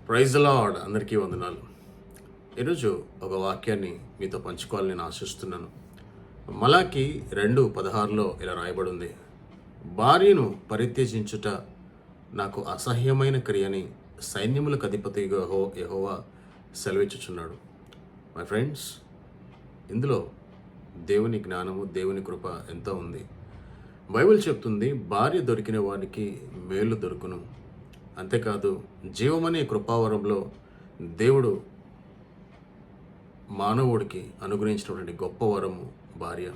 Praise the lord. అందరికీ వందనాలు. ఈరోజు ఒక వాక్యాన్ని మీతో పంచుకోవాలని నేను ఆశిస్తున్నాను. మలాకి 2:16లో ఇలా రాయబడి ఉంది. భార్యను పరిత్యజించుట నాకు అసహ్యమైన క్రియని సైన్యములకు అధిపతి యెహోవా సెలవిచ్చుచున్నాడు. మై ఫ్రెండ్స్, ఇందులో దేవుని జ్ఞానము, దేవుని కృప ఎంతో ఉంది. బైబిల్ చెప్తుంది, భార్య దొరికిన వానికి మేలు దొరుకును. అంతేకాదు, జీవమనే కృపావరంలో దేవుడు మానవుడికి అనుగ్రహించినటువంటి గొప్ప వరము భార్య.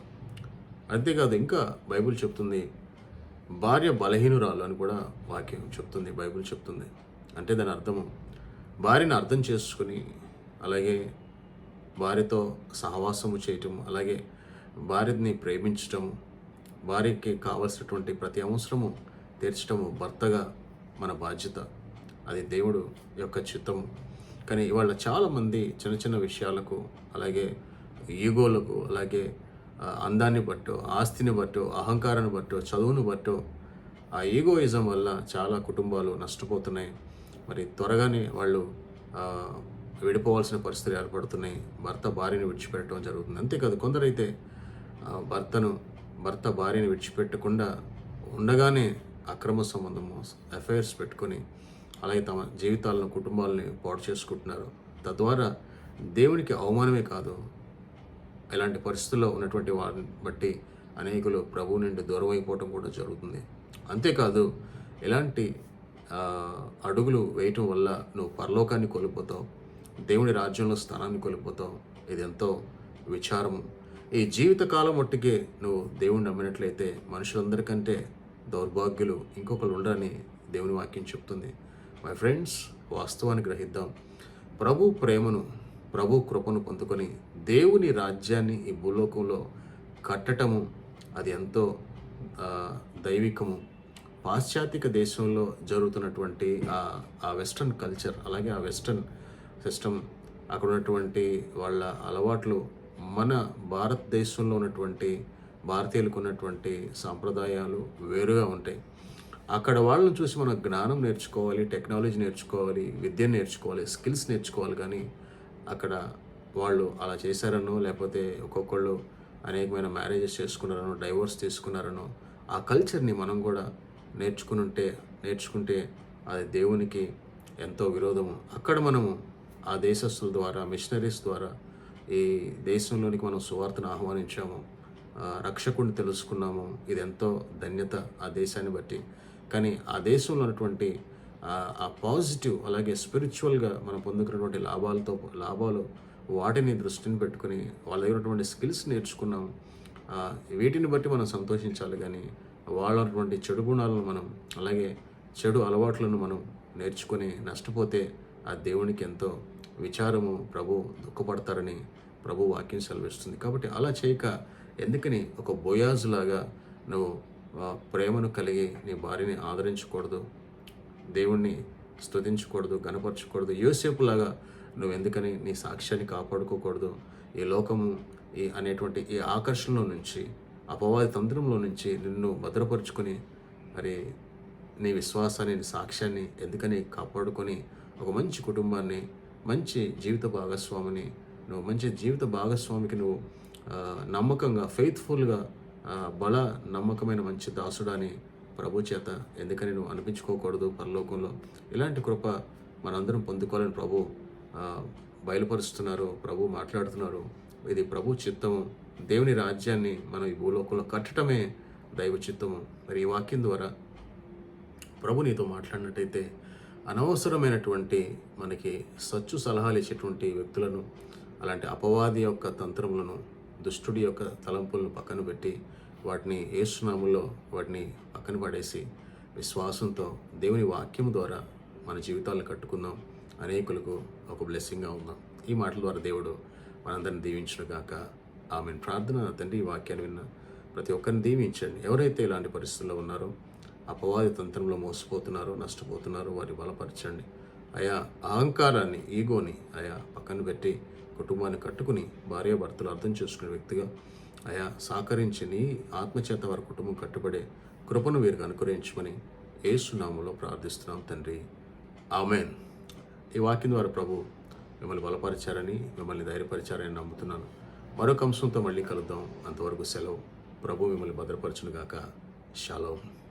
అంతేకాదు, ఇంకా బైబిల్ చెప్తుంది, భార్య బలహీనురాలు అని కూడా వాక్యం చెప్తుంది, బైబిల్ చెప్తుంది. అంటే దాని అర్థము, భార్యను అర్థం చేసుకుని, అలాగే భార్యతో సహవాసము చేయటం, అలాగే భార్యని ప్రేమించటము, భార్యకి కావలసినటువంటి ప్రతి అవసరము తీర్చటము భర్తగా మన బాధ్యత. అది దేవుడు యొక్క చిత్తము. కానీ ఇవాళ చాలామంది చిన్న చిన్న విషయాలకు, అలాగే ఈగోలకు, అలాగే అందాన్ని బట్టో, ఆస్తిని బట్టో, అహంకారాన్ని బట్టో, చదువును బట్టో, ఆ ఈగోయిజం వల్ల చాలా కుటుంబాలు నష్టపోతున్నాయి. మరి త్వరగానే వాళ్ళు విడిపోవాల్సిన పరిస్థితులు ఏర్పడుతున్నాయి. భర్త భార్యను విడిచిపెట్టడం జరుగుతుంది. అంతేకాదు, కొందరైతే భర్త భార్యను విడిచిపెట్టకుండా ఉండగానే అక్రమ సంబంధము, అఫైర్స్ పెట్టుకొని, అలాగే తమ జీవితాలను, కుటుంబాలని పాడు చేసుకుంటున్నారు. తద్వారా దేవునికి అవమానమే కాదు, ఇలాంటి పరిస్థితుల్లో ఉన్నటువంటి వారిని బట్టి అనేకులు ప్రభువు నుండి దూరం అయిపోవటం కూడా జరుగుతుంది. అంతేకాదు, ఇలాంటి అడుగులు వేయటం వల్ల నువ్వు పరలోకాన్ని కోల్పోతావు, దేవుని రాజ్యంలో స్థానాన్ని కోల్పోతావు. ఇది ఎంతో విచారము. ఈ జీవితకాలం మట్టుకే నువ్వు దేవుని నమ్మినట్లయితే మనుషులందరికంటే దౌర్భాగ్యులు ఇంకొకరు ఉండరని దేవుని వాక్యం చెప్తుంది. మై ఫ్రెండ్స్, వాస్తవాన్ని గ్రహిద్దాం. ప్రభు ప్రేమను, ప్రభు కృపను పొందుకొని దేవుని రాజ్యాన్ని ఈ భూలోకంలో కట్టటము అది ఎంతో దైవికము. పాశ్చాత్యక దేశంలో జరుగుతున్నటువంటి ఆ వెస్ట్రన్ కల్చర్, అలాగే ఆ వెస్ట్రన్ సిస్టమ్, అక్కడ ఉన్నటువంటి వాళ్ళ అలవాట్లు మన భారతదేశంలో ఉన్నటువంటి భారతీయులకు ఉన్నటువంటి సాంప్రదాయాలు వేరుగా ఉంటాయి. అక్కడ వాళ్ళని చూసి మనం జ్ఞానం నేర్చుకోవాలి, టెక్నాలజీ నేర్చుకోవాలి, విద్య నేర్చుకోవాలి, స్కిల్స్ నేర్చుకోవాలి. కానీ అక్కడ వాళ్ళు అలా చేశారనో, లేకపోతే ఒక్కొక్కళ్ళు అనేకమైన మ్యారేజెస్ చేసుకున్నారనో, డైవోర్స్ తీసుకున్నారనో, ఆ కల్చర్ని మనం కూడా నేర్చుకుంటే అది దేవునికి ఎంతో విరోధము. అక్కడ మనము ఆ దేశస్తుల ద్వారా, మిషనరీస్ ద్వారా ఈ దేశంలోనికి మనం సువార్తను ఆహ్వానించాము, రక్షకుడిని తెలుసుకున్నాము. ఇది ఎంతో ధన్యత ఆ దేశాన్ని బట్టి. కానీ ఆ దేశంలో ఉన్నటువంటి ఆ పాజిటివ్, అలాగే స్పిరిచువల్గా మనం పొందుకున్నటువంటి లాభాలు వాటిని దృష్టిని పెట్టుకుని వాళ్ళ దగ్గర ఉన్నటువంటి స్కిల్స్ నేర్చుకున్నాం. వీటిని బట్టి మనం సంతోషించాలి. కానీ వాళ్ళటువంటి చెడు గుణాలను మనం, అలాగే చెడు అలవాట్లను మనం నేర్చుకుని నష్టపోతే ఆ దేవునికి ఎంతో విచారము, ప్రభు దుఃఖపడతారని ప్రభు వాక్యం సెలవిస్తుంది. కాబట్టి అలా చేయక, ఎందుకని ఒక బోయాజులాగా నువ్వు ప్రేమను కలిగి నీ భార్యని ఆదరించకూడదు, దేవుణ్ణి స్తుతించకూడదు, గణపరచకూడదు? యోసేపులాగా నువ్వు ఎందుకని నీ సాక్ష్యాన్ని కాపాడుకోకూడదు? ఈ లోకము అనేటువంటి ఈ ఆకర్షణలో నుంచి, అపవాది తంత్రంలో నుంచి నిన్ను భద్రపరుచుకొని, మరి నీ విశ్వాసాన్ని, నీ సాక్ష్యాన్ని ఎందుకని కాపాడుకొని ఒక మంచి కుటుంబాన్ని, మంచి జీవిత భాగస్వామికి నువ్వు నమ్మకంగా, ఫెయిత్ఫుల్గా, నమ్మకమైన మంచి దాసుడాని ప్రభు చేత ఎందుకని నువ్వు అనిపించుకోకూడదు పరలోకంలో? ఇలాంటి కృప మనందరం పొందుకోవాలని ప్రభు బయలుపరుస్తున్నారు, ప్రభు మాట్లాడుతున్నారు. ఇది ప్రభు చిత్తము. దేవుని రాజ్యాన్ని మనం ఈ భూలోకంలో కట్టడమే దైవ చిత్తము. మరి ఈ వాక్యం ద్వారా ప్రభు నీతో మాట్లాడినట్టయితే అనవసరమైనటువంటి మనకి సలహాలు ఇచ్చేటువంటి వ్యక్తులను, అలాంటి అపవాది యొక్క తంత్రములను, దుష్టుడి యొక్క తలంపులను పక్కన పెట్టి వాటిని యేసునామములో వాటిని పక్కన పడేసి విశ్వాసంతో దేవుని వాక్యం ద్వారా మన జీవితాలను కట్టుకుందాం. అనేకులకు ఒక బ్లెస్సింగ్గా ఉందాం. ఈ మాటల ద్వారా దేవుడు మనందరిని దీవించుగాక. ఆమెన్. ప్రార్థన. తండ్రి, ఈ వాక్యాన్ని విన్న ప్రతి ఒక్కరిని దీవించండి. ఎవరైతే ఇలాంటి పరిస్థితుల్లో ఉన్నారో, అపవాది తంత్రంలో మోసపోతున్నారో, నష్టపోతున్నారో, వారిని బలపరచండి. అహంకారాన్ని, ఈగోని పక్కన పెట్టి కుటుంబాన్ని కట్టుకుని భార్యాభర్తలు అర్థం చేసుకునే వ్యక్తిగా సహకరించి నీ ఆత్మచేత వారి కుటుంబం కట్టుబడే కృపను వీరికి అనుగ్రహించమని యేసు నామములో ప్రార్థిస్తున్నాం తండ్రి. ఆమెన్. ఈ వాక్యం ద్వారా ప్రభు మిమ్మల్ని బలపరిచారని, మిమ్మల్ని ధైర్యపరిచారని నమ్ముతున్నాను. మరొక అంశంతో మళ్ళీ కలుద్దాం. అంతవరకు సెలవు. ప్రభు మిమ్మల్ని భద్రపరచును గాక. షాలోమ్.